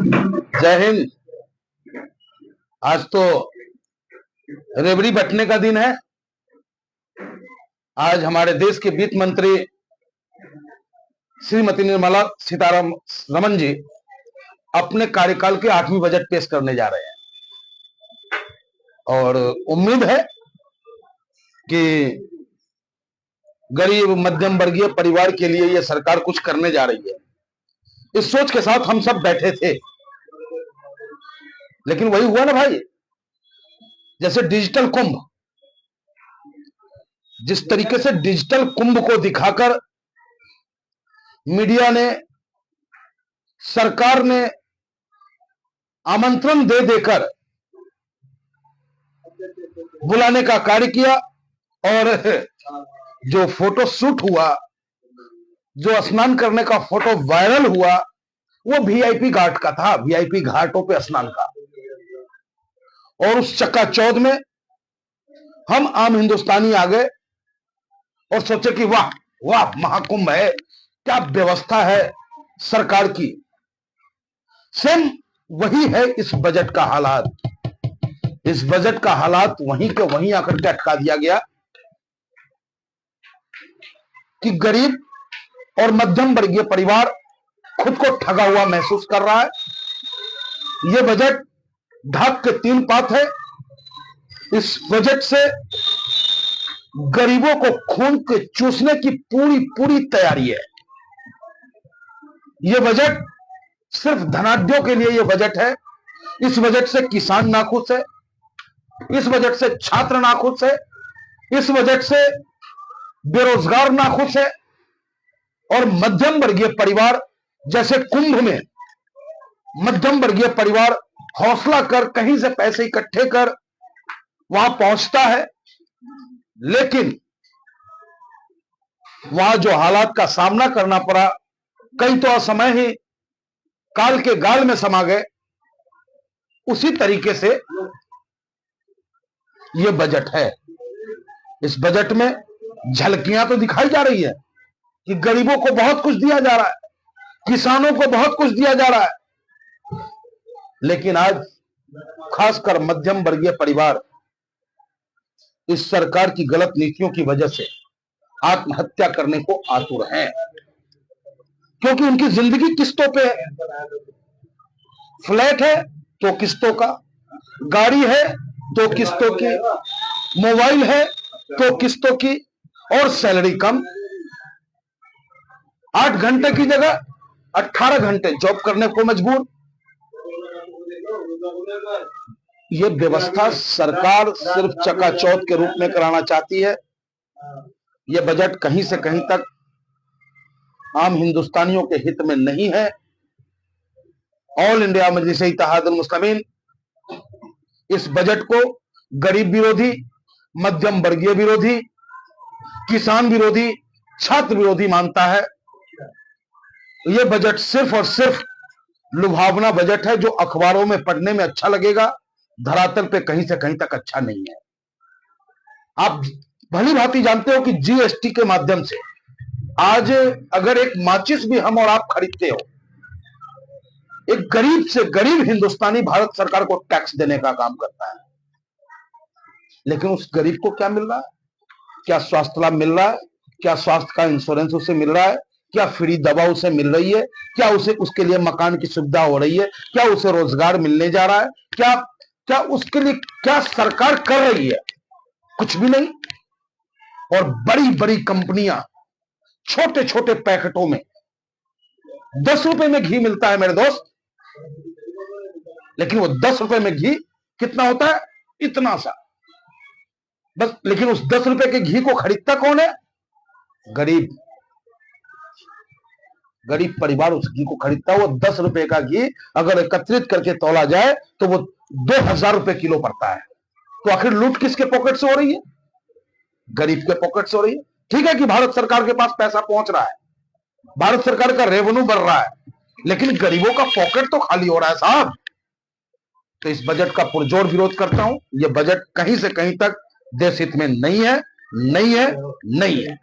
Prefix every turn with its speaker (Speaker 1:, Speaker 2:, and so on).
Speaker 1: जय हिंद। आज तो रेवड़ी बंटने का दिन है। आज हमारे देश के वित्त मंत्री श्रीमती निर्मला सीतारमण जी अपने कार्यकाल के 8वीं बजट पेश करने जा रहे हैं और उम्मीद है कि गरीब मध्यम वर्गीय परिवार के लिए यह सरकार कुछ करने जा रही है। इस सोच के साथ हम सब बैठे थे, लेकिन वही हुआ ना भाई, जैसे डिजिटल कुंभ, जिस तरीके से डिजिटल कुंभ को दिखाकर मीडिया ने, सरकार ने आमंत्रण दे देकर बुलाने का कार्य किया और जो फोटो शूट हुआ, जो स्नान करने का फोटो वायरल हुआ, वो वीआईपी घाट का था, वीआईपी घाटों पे स्नान का। और उस चकाचौंध में हम आम हिंदुस्तानी आ गए और सोचे कि वाह वाह, महाकुंभ है, क्या व्यवस्था है सरकार की। सेम वही है इस बजट का हालात। इस बजट का हालात वहीं के वहीं आकर के अटका दिया गया कि गरीब और मध्यम वर्गीय परिवार खुद को ठगा हुआ महसूस कर रहा है। यह बजट ढाक के 3 पात है। इस बजट से गरीबों को खून के चूसने की पूरी तैयारी है। यह बजट सिर्फ धनाढ्यों के लिए यह बजट है। इस बजट से किसान नाखुश है, इस बजट से छात्र नाखुश है, इस बजट से बेरोजगार नाखुश है और मध्यम वर्गीय परिवार, जैसे कुंभ में मध्यम वर्गीय परिवार हौसला कर कहीं से पैसे इकट्ठे कर वहां पहुंचता है, लेकिन वहां जो हालात का सामना करना पड़ा, कई तो असमय ही काल के गाल में समा गए। उसी तरीके से यह बजट है। इस बजट में झलकियां तो दिखाई जा रही है कि गरीबों को बहुत कुछ दिया जा रहा है, किसानों को बहुत कुछ दिया जा रहा है, लेकिन आज खासकर मध्यम वर्गीय परिवार इस सरकार की गलत नीतियों की वजह से आत्महत्या करने को आतुर हैं, क्योंकि उनकी जिंदगी किस्तों पे है। फ्लैट है तो किस्तों का, गाड़ी है तो किस्तों की, मोबाइल है तो किस्तों की, और सैलरी कम। 8 घंटे की जगह 18 घंटे जॉब करने को मजबूर। यह व्यवस्था सरकार सिर्फ चकाचौंध के रूप में कराना चाहती है। यह बजट कहीं से कहीं तक आम हिंदुस्तानियों के हित में नहीं है। ऑल इंडिया मजलिस-ए-इत्तेहादुल मुस्लिमीन इस बजट को गरीब विरोधी, मध्यम वर्गीय विरोधी, किसान विरोधी, छात्र विरोधी मानता है। यह बजट सिर्फ और सिर्फ लुभावना बजट है, जो अखबारों में पढ़ने में अच्छा लगेगा, धरातल पे कहीं से कहीं तक अच्छा नहीं है। आप भली भांति जानते हो कि जीएसटी के माध्यम से आज अगर एक माचिस भी हम और आप खरीदते हो, एक गरीब से गरीब हिंदुस्तानी भारत सरकार को टैक्स देने का काम करता है, लेकिन उस गरीब को क्या मिल रहा है? क्या स्वास्थ्य लाभ मिल रहा है? क्या स्वास्थ्य का इंश्योरेंस उसे मिल रहा है? क्या फ्री दवा उसे मिल रही है? क्या उसे उसके लिए मकान की सुविधा हो रही है? क्या उसे रोजगार मिलने जा रहा है? क्या उसके लिए क्या सरकार कर रही है? कुछ भी नहीं। और बड़ी बड़ी कंपनियां छोटे छोटे पैकेटों में 10 रुपए में घी मिलता है मेरे दोस्त, लेकिन वो 10 रुपए में घी कितना होता है? इतना सा बस। लेकिन उस 10 रुपए के घी को खरीदता कौन है? गरीब परिवार उस घी को खरीदता है। वो 10 रुपए का घी अगर एकत्रित करके तौला जाए तो वो 2000 रुपए किलो पड़ता है। तो आखिर लूट किसके पॉकेट से हो रही है? गरीब के पॉकेट से हो रही है। ठीक है कि भारत सरकार के पास पैसा पहुंच रहा है, भारत सरकार का रेवेन्यू बढ़ रहा है, लेकिन गरीबों का पॉकेट तो खाली हो रहा है साहब। तो इस बजट का पुरजोर विरोध करता हूं। यह बजट कहीं से कहीं तक देश हित में नहीं है, नहीं है, नहीं है।